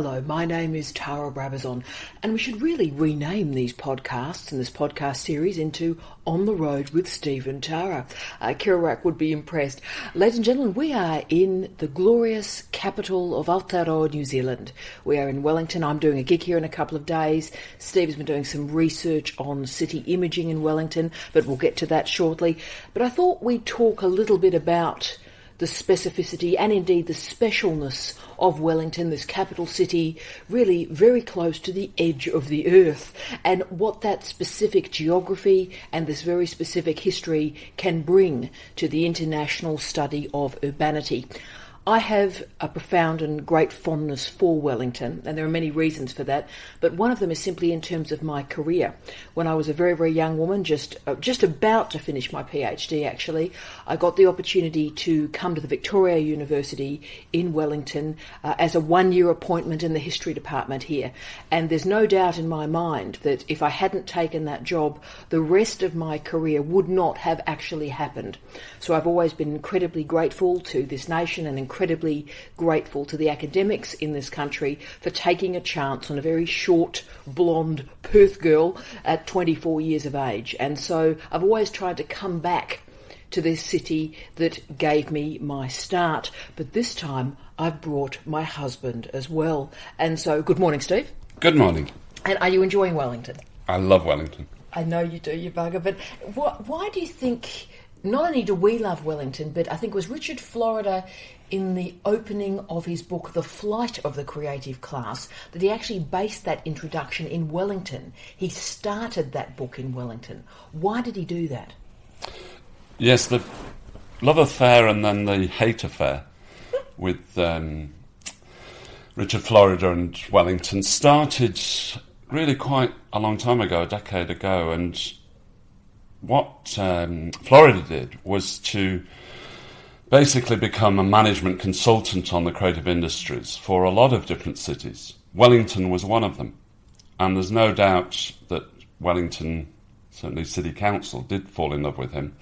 Hello, my name is Tara Brabazon, and we should really rename these podcasts and this podcast series into On the Road with Steve and Tara. Kerouac would be impressed. Ladies and gentlemen, we are in the glorious capital of Aotearoa, New Zealand. We are in Wellington. I'm doing a gig here in a couple of days. Steve has been doing some research on city imaging in Wellington, but we'll get to that shortly. But I thought we'd talk a little bit about the specificity and indeed the specialness of Wellington, this capital city, really very close to the edge of the earth, and what that specific geography and this very specific history can bring to the international study of urbanity. I have a profound and great fondness for Wellington, and there are many reasons for that, but one of them is simply in terms of my career. When I was a very, very young woman, just about to finish my PhD actually, I got the opportunity to come to the Victoria University in Wellington as a one-year appointment in the history department here. And there's no doubt in my mind that if I hadn't taken that job, the rest of my career would not have actually happened. So I've always been incredibly grateful to this nation and incredibly grateful to the academics in this country for taking a chance on a very short, blonde Perth girl at 24 years of age. And so I've always tried to come back to this city that gave me my start. But this time I've brought my husband as well. And so, good morning, Steve. Good morning. And are you enjoying Wellington? I love Wellington. I know you do, you bugger. But why do you think, not only do we love Wellington, but I think it was Richard Florida in the opening of his book, The Flight of the Creative Class, that he actually based that introduction in Wellington. He started that book in Wellington. Why did he do that? Yes, the love affair and then the hate affair with Richard Florida and Wellington started really quite a long time ago, a decade ago, and what Florida did was to basically become a management consultant on the creative industries for a lot of different cities. Wellington was one of them. And there's no doubt that Wellington, certainly City Council, did fall in love with him.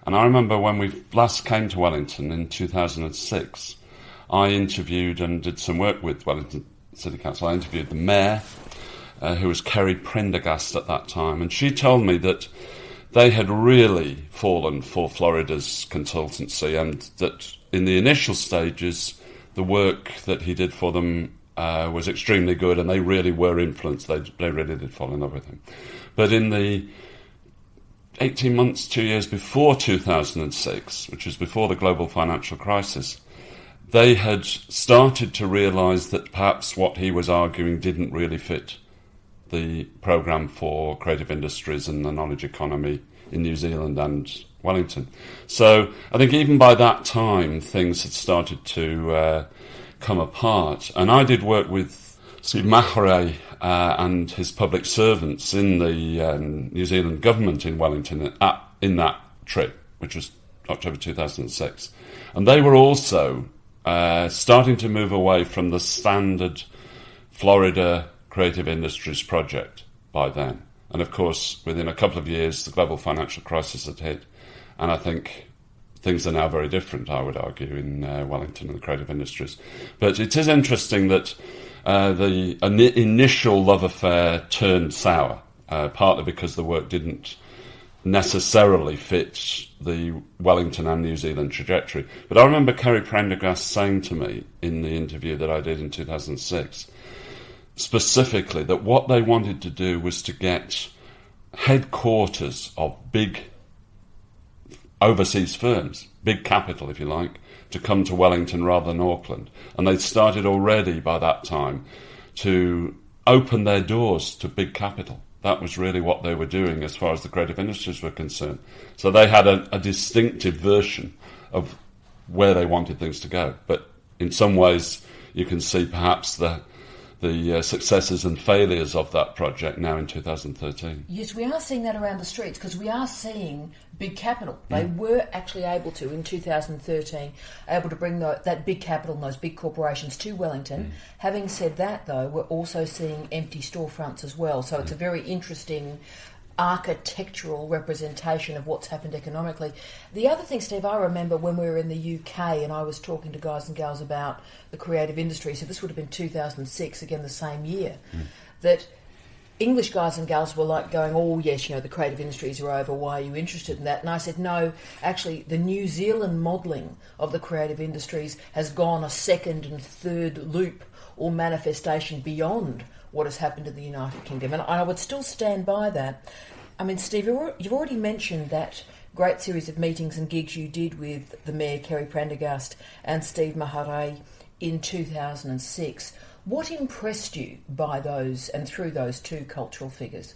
And I remember when we last came to Wellington in 2006, I interviewed and did some work with Wellington City Council. I interviewed the mayor, who was Kerry Prendergast at that time, and she told me that they had really fallen for Florida's consultancy, and that in the initial stages, the work that he did for them was extremely good, and they really were influenced. They really did fall in love with him. But in the 18 months, 2 years before 2006, which was before the global financial crisis, they had started to realise that perhaps what he was arguing didn't really fit the programme for creative industries and the knowledge economy in New Zealand and Wellington. So I think even by that time, things had started to come apart. And I did work with Steve Mahere and his public servants in the New Zealand government in Wellington in that trip, which was October 2006. And they were also starting to move away from the standard Florida Creative Industries project by then. And of course, within a couple of years, the global financial crisis had hit. And I think things are now very different, I would argue, in Wellington and the creative industries. But it is interesting that the initial love affair turned sour, partly because the work didn't necessarily fit the Wellington and New Zealand trajectory. But I remember Kerry Prendergast saying to me in the interview that I did in 2006, specifically that what they wanted to do was to get headquarters of big overseas firms, big capital if you like, to come to Wellington rather than Auckland. And they'd started already by that time to open their doors to big capital. That was really what they were doing as far as the creative industries were concerned. So they had a distinctive version of where they wanted things to go. But in some ways you can see perhaps the successes and failures of that project now in 2013. Yes, we are seeing that around the streets because we are seeing big capital. They were actually able to, in 2013, able to bring that big capital and those big corporations to Wellington. Having said that, though, we're also seeing empty storefronts as well. So it's a very interesting architectural representation of what's happened economically. The other thing, Steve, I remember when we were in the UK and I was talking to guys and gals about the creative industry, so this would have been 2006, again the same year, that English guys and gals were like going, oh yes, the creative industries are over, why are you interested in that? And I said, no, actually the New Zealand modelling of the creative industries has gone a second and third loop or manifestation beyond what has happened in the United Kingdom. And I would still stand by that. I mean, Steve, you've already mentioned that great series of meetings and gigs you did with the Mayor, Kerry Prendergast, and Steve Maharay in 2006. What impressed you by those and through those two cultural figures?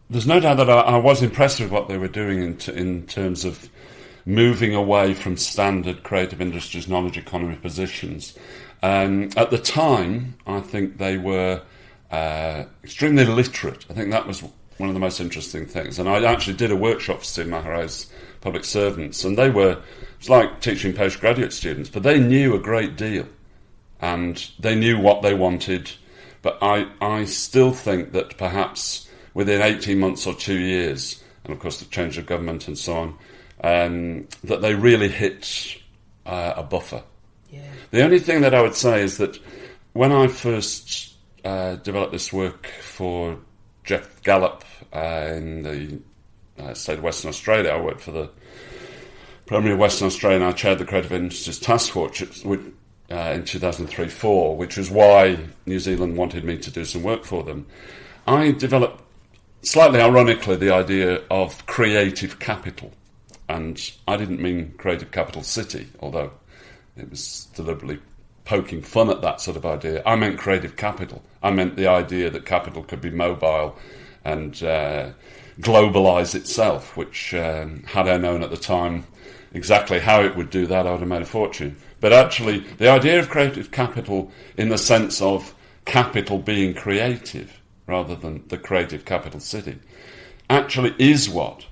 There's no doubt that I was impressed with what they were doing in terms of moving away from standard creative industries, knowledge economy positions. At the time, I think they were extremely literate. I think that was one of the most interesting things. And I actually did a workshop for Steve Maharay's public servants, and it's like teaching postgraduate students, but they knew a great deal, and they knew what they wanted. But I still think that perhaps within 18 months or 2 years, and of course the change of government and so on, that they really hit a buffer. Yeah. The only thing that I would say is that when I first developed this work for Jeff Gallop in the state of Western Australia, I worked for the Premier of Western Australia and I chaired the Creative Industries Task Force in 2003-04, which was why New Zealand wanted me to do some work for them. I developed, slightly ironically, the idea of creative capital. And I didn't mean creative capital city, although it was deliberately poking fun at that sort of idea. I meant creative capital. I meant the idea that capital could be mobile and globalise itself, which had I known at the time exactly how it would do that, I would have made a fortune. But actually, the idea of creative capital in the sense of capital being creative rather than the creative capital city actually is what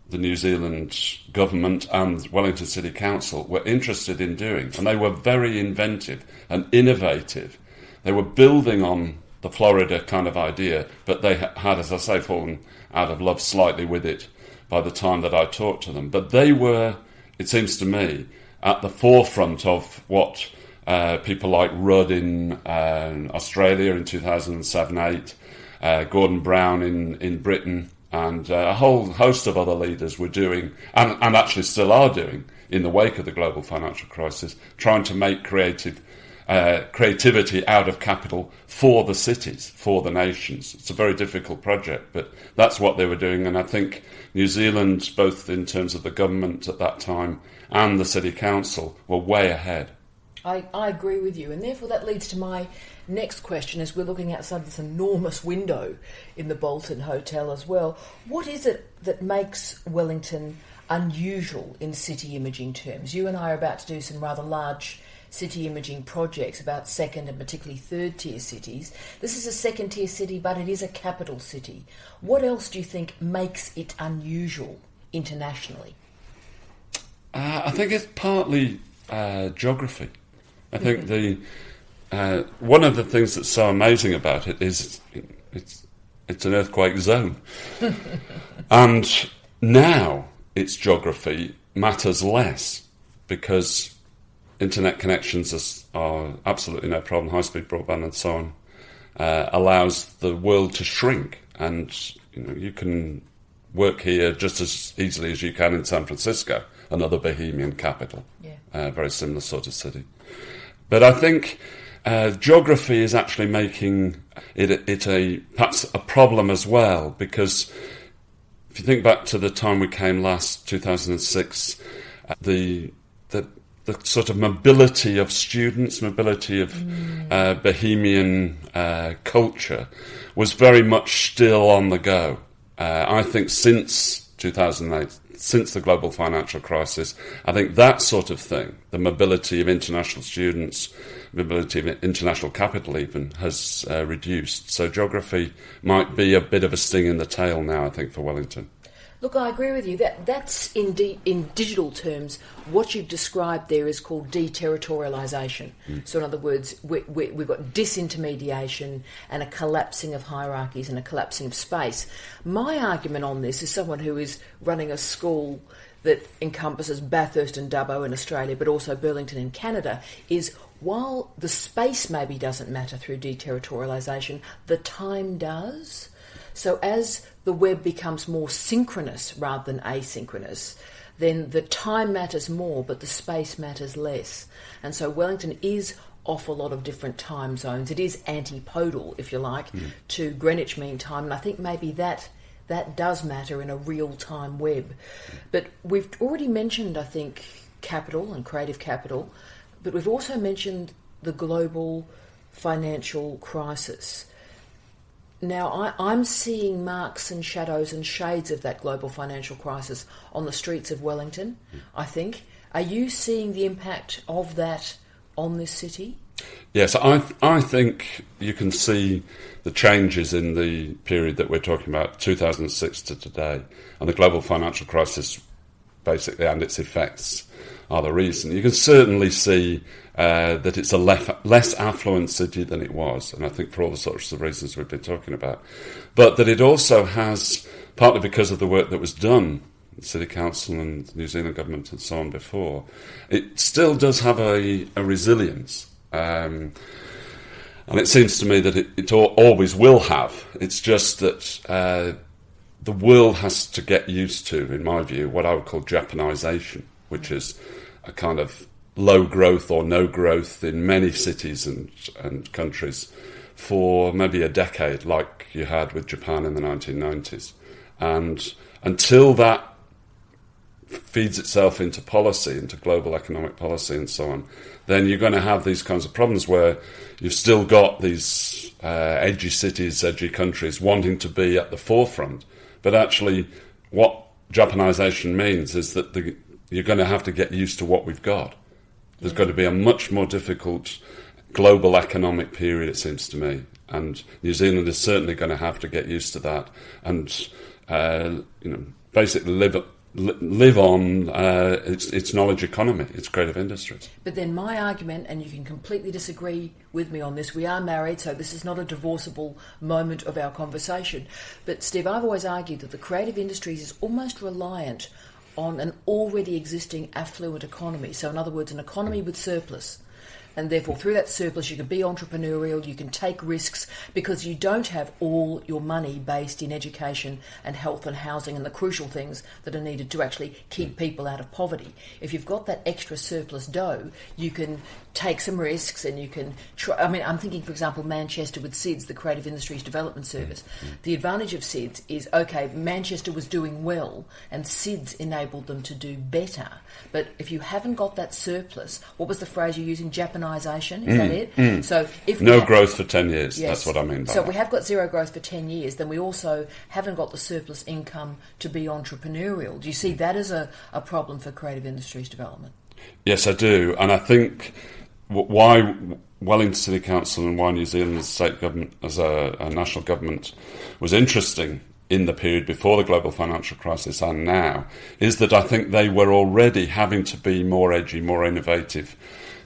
the New Zealand government and Wellington City Council were interested in doing. And they were very inventive and innovative. They were building on the Florida kind of idea, but they had, as I say, fallen out of love slightly with it by the time that I talked to them. But they were, it seems to me, at the forefront of what people like Rudd in Australia in 2007-8, Gordon Brown in Britain, and a whole host of other leaders were doing, and actually still are doing, in the wake of the global financial crisis, trying to make creativity out of capital for the cities, for the nations. It's a very difficult project, but that's what they were doing. And I think New Zealand, both in terms of the government at that time and the city council, were way ahead. I agree with you, and therefore that leads to my next question as we're looking outside this enormous window in the Bolton Hotel as well. What is it that makes Wellington unusual in city imaging terms? You and I are about to do some rather large city imaging projects about second and particularly third tier cities. This is a second tier city, but it is a capital city. What else do you think makes it unusual internationally? I think it's partly geography. I think one of the things that's so amazing about it is it's an earthquake zone. And now its geography matters less because internet connections are absolutely no problem, high-speed broadband and so on, allows the world to shrink. And you can work here just as easily as you can in San Francisco, another Bohemian capital, very similar sort of city. But I think geography is actually making it perhaps a problem as well, because if you think back to the time we came last, 2006, the sort of mobility of students, mobility of Bohemian culture was very much still on the go. I think since 2008, since the global financial crisis, I think that sort of thing, the mobility of international students, mobility of international capital even, has reduced. So geography might be a bit of a sting in the tail now, I think, for Wellington. Look, I agree with you. That's in digital terms, what you've described there is called deterritorialisation. So in other words, we've got disintermediation and a collapsing of hierarchies and a collapsing of space. My argument on this is someone who is running a school that encompasses Bathurst and Dubbo in Australia, but also Wellington in Canada, is while the space maybe doesn't matter through deterritorialisation, the time does. So as the web becomes more synchronous rather than asynchronous, then the time matters more, but the space matters less. And so Wellington is off a lot of different time zones. It is antipodal, if you like, to Greenwich Mean Time, and I think maybe that does matter in a real-time web. But we've already mentioned, I think, capital and creative capital, but we've also mentioned the global financial crisis. Now, I'm seeing marks and shadows and shades of that global financial crisis on the streets of Wellington, I think. Are you seeing the impact of that on this city? Yes, I think you can see the changes in the period that we're talking about, 2006 to today, and the global financial crisis basically and its effects are the reason. You can certainly see that it's a less affluent city than it was, and I think for all the sorts of reasons we've been talking about, but that it also has, partly because of the work that was done, the City Council and the New Zealand government and so on before, it still does have a resilience. And it seems to me that it always will have. It's just that the world has to get used to, in my view, what I would call Japanisation, which is a kind of low growth or no growth in many cities and countries for maybe a decade, like you had with Japan in the 1990s. And until that feeds itself into policy, into global economic policy and so on, then you're going to have these kinds of problems where you've still got these edgy cities, edgy countries wanting to be at the forefront. But actually what Japanisation means is that you're going to have to get used to what we've got. There's going to be a much more difficult global economic period, it seems to me. And New Zealand is certainly going to have to get used to that and basically live on its knowledge economy, its creative industries. But then my argument, and you can completely disagree with me on this, we are married, so this is not a divorceable moment of our conversation. But Steve, I've always argued that the creative industries is almost reliant on an already existing affluent economy. So in other words, an economy with surplus. And therefore, through that surplus, you can be entrepreneurial, you can take risks, because you don't have all your money based in education and health and housing and the crucial things that are needed to actually keep people out of poverty. If you've got that extra surplus dough, you can take some risks and you can try. I mean, I'm thinking, for example, Manchester with SIDS, the Creative Industries Development Service. The advantage of SIDS is, okay, Manchester was doing well and SIDS enabled them to do better. But if you haven't got that surplus, what was the phrase you used in Japanisation? Is that it? So if growth for 10 years, yes. That's what I mean by so that. We have got zero growth for 10 years, then we also haven't got the surplus income to be entrepreneurial. Do you see that as a problem for creative industries development? Yes, I do. And I think why Wellington City Council and why New Zealand as a state government, as a national government, was interesting in the period before the global financial crisis and now, is that I think they were already having to be more edgy, more innovative,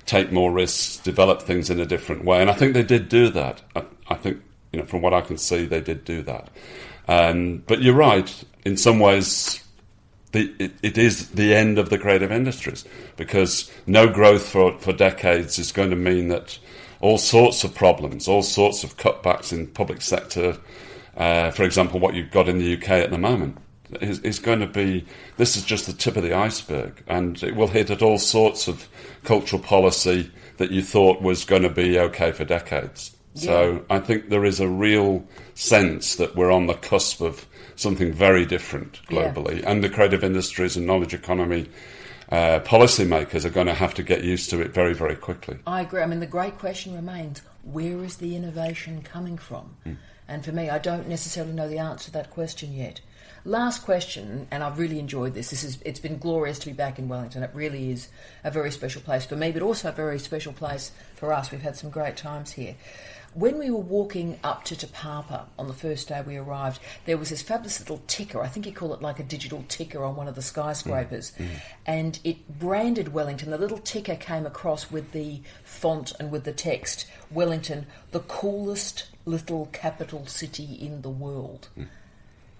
take more risks, develop things in a different way. And I think they did do that. I think, from what I can see, they did do that. But you're right, in some ways, it is the end of the creative industries, because no growth for decades is going to mean that all sorts of problems, all sorts of cutbacks in public sector, for example, what you've got in the UK at the moment, is going to be, this is just the tip of the iceberg, and it will hit at all sorts of cultural policy that you thought was going to be okay for decades. Yeah. So I think there is a real sense that we're on the cusp of something very different globally, and the creative industries and knowledge economy policymakers are going to have to get used to it very, very quickly. I agree. I mean, the great question remains, where is the innovation coming from? And for me, I don't necessarily know the answer to that question yet. Last question, and I've really enjoyed this. It's been glorious to be back in Wellington. It really is a very special place for me, but also a very special place for us. We've had some great times here. When we were walking up to Te Papa on the first day we arrived, there was this fabulous little ticker. I think you call it like a digital ticker on one of the skyscrapers. And it branded Wellington. The little ticker came across with the font and with the text, Wellington, the coolest little capital city in the world.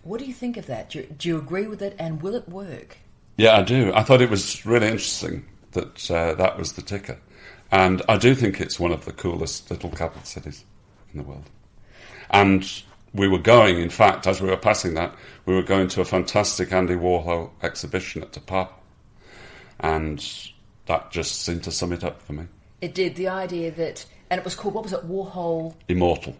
What do you think of that? Do you agree with it, and will it work? Yeah, I do. I thought it was really interesting that that was the ticker. And I do think it's one of the coolest little capital cities in the world. And we were going, in fact, as we were passing that, we were going to a fantastic Andy Warhol exhibition at Te Papa. And that just seemed to sum it up for me. It did. The idea that, and it was called, what was it, Warhol? Immortal.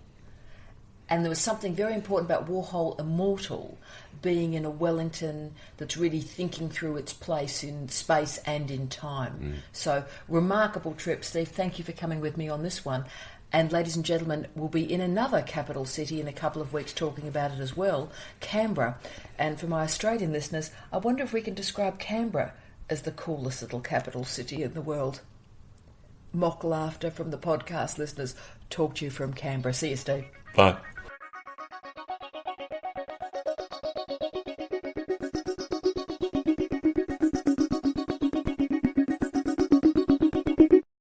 And there was something very important about Warhol Immortal being in a Wellington that's really thinking through its place in space and in time. So, remarkable trip. Steve, thank you for coming with me on this one. And ladies and gentlemen, we'll be in another capital city in a couple of weeks talking about it as well, Canberra. And for my Australian listeners, I wonder if we can describe Canberra as the coolest little capital city in the world. Mock laughter from the podcast listeners. Talk to you from Canberra. See you, Steve. Bye.